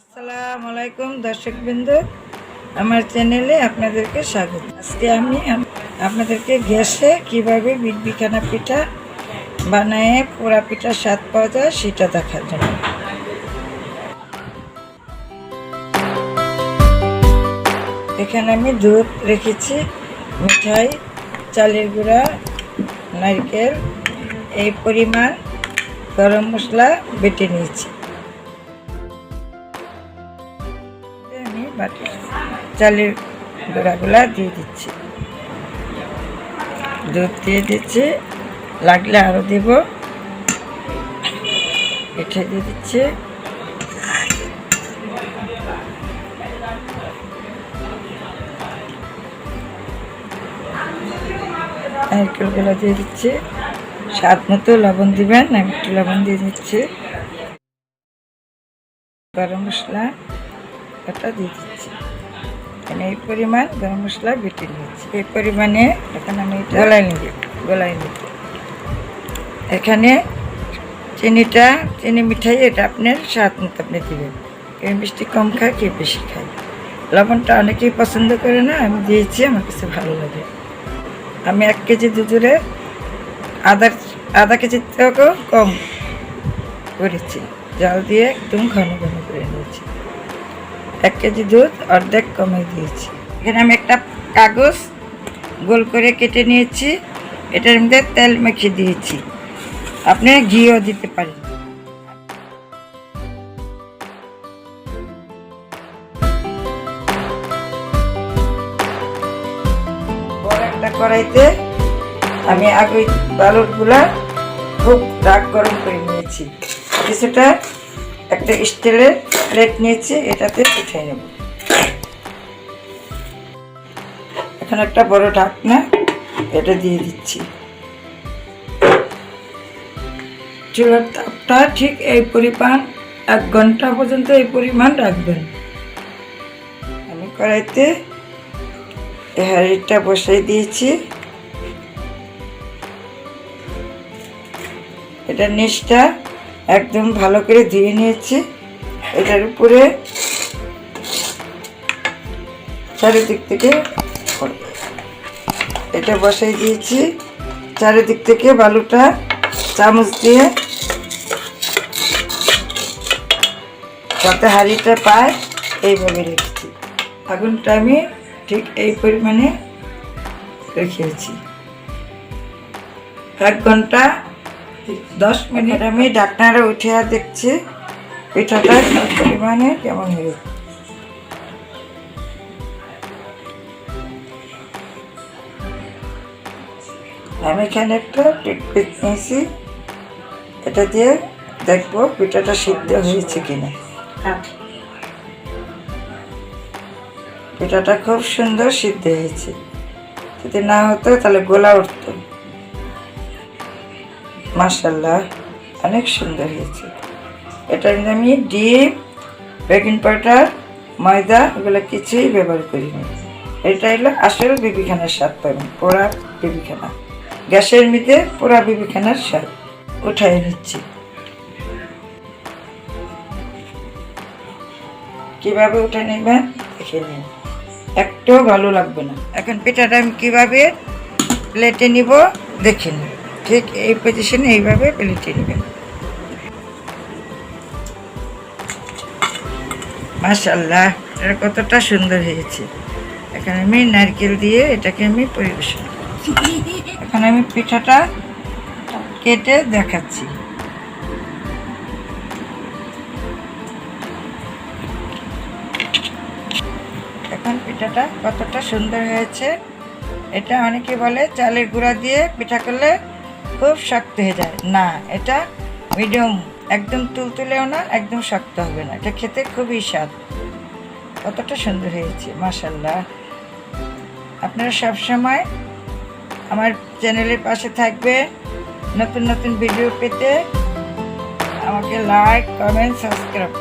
আসসালামু আলাইকুম দর্শকবৃন্দ, আমার চ্যানেলে আপনাদেরকে স্বাগত। আজকে আমি আপনাদেরকে গ্যাসে কিভাবে বিটবিখানা পিঠা বানায়ে পোড়া পিঠার স্বাদ পাওয়া যায় সেটা দেখার জন্য। এখানে আমি দুধ রেখেছি, মিঠাই, চালের গুঁড়া, নারকেল, এই পরিমাণ গরম মশলা বেটে নিয়েছি। আমি চালের গুঁড়াগুলা দিয়ে দিচ্ছি, দুধ দিয়ে দিচ্ছি, লাগলে আরও দেব, পিঠে দিয়ে দিচ্ছি, নারকেলগুলো দিয়ে দিচ্ছি, স্বাদ মতো লবণ দিবেন, আমি একটু লবণ দিয়ে দিচ্ছি, গরম মশলা এটা দিয়ে দিচ্ছি। আমি এই পরিমাণ গরম মশলা বেটে নিয়েছি, এই পরিমাণে এখন আমি গলায় নিব। এখানে চিনি মিঠাই এটা আপনার স্বাদ মতো আপনি দেবেন, কেউ মিষ্টি কম খায়, কেউ বেশি খায়। লবণটা অনেকেই পছন্দ করে না, আমি দিয়েছি, আমার কাছে ভালো লাগে। আমি 1 কেজি দুধে আধা কেজির থেকেও কম করেছি, জল দিয়ে একদম ঘন ঘন করে নিয়েছি। 1 কেজি দুধ অর্ধেক কমে দিয়েছি। এখানে আমি একটা কাগজ গোল করে কেটে নিয়েছি, এটার মধ্যে তেল মেখে দিয়েছি, আপনি ঘিও দিতে পারেন। বড় একটা কড়াইতে আমি আগে বালুরগুলা খুব রাগ গরম করে নিয়েছি, কিছুটা একটা স্টিলের প্লেট নিয়েছি, এটাতে উঠিয়ে নেব। এখন একটা বড় ঢাকনা এটা দিয়ে দিচ্ছি। চুলার তাপটা ঠিক এই পরিমাণ 1 ঘন্টা পর্যন্ত এই পরিমাণ রাখবেন। আমি কড়াইতে এই হাঁড়িটা বসাই দিয়েছি, এটার নিচটা একদম ভালো করে ধুয়ে নিয়েছি। এটার উপরে চারিদিক থেকে এটা বসাই দিয়েছি, চারিদিক থেকে বালুটা চামচ দিয়ে যাতে হাঁড়িটা পায় এইভাবে রেখেছি। আগুনটা আমি ঠিক এই পরিমাণে রেখেছি। 1 ঘন্টা 10 মিনিট আমি ঢাকনাটা উঠিয়ে দেখছি পিঠাটা পরিমাণে কেমন হয়েছে। আমি এখানে একটা টুথপিক নিয়েছি, এটা দিয়ে দেখবো পিঠাটা সিদ্ধ হয়েছে কিনা। পিঠাটা খুব সুন্দর সিদ্ধ হয়েছে, যদি না হতো তাহলে গোলা উঠতো। মাশাআল্লাহ, অনেক সুন্দর হয়েছে। এটার মধ্যে আমি ডিম, বেকিং পাউডার, ময়দা এগুলো কিছুই ব্যবহার করিনি। এটা হলো আসল বিবিখানার স্বাদ পাবেন, পোড়া বিবিখানা। গ্যাসের মধ্যে পোড়া বিবিখানার স্বাদ উঠাই নিচ্ছি। কিভাবে উঠে নেবেন দেখে নিন, একটাও ভালো লাগবে না। এখন পিঠাটা আমি কিভাবে প্লেটে নিব দেখে নিন, ঠিক এই পজিশনে এইভাবে প্লেটে নেবেন। মাশাআল্লাহ, এটা কতটা সুন্দর হয়েছে। এখন আমি নারকেল দিয়ে এটাকে আমি পরিবেশন করছি। এখন আমি পিঠাটা কেটে দেখাচ্ছি। এখন পিঠাটা কতটা সুন্দর হয়েছে। এটা অনেকে বলে চালের গুঁড়া দিয়ে পিঠা করলে খুব শক্ত হয়ে যায়, না, এটা মিডিয়াম, একদম তুলতুলেও না, একদম শক্ত হবে না, এটা খেতে খুবই স্বাদ। কতটা সুন্দর হয়েছে, মাশাআল্লাহ। আপনারা সবসময় আমার চ্যানেলের পাশে থাকবে, নতুন নতুন ভিডিও পেতে আমাকে লাইক, কমেন্ট, সাবস্ক্রাইব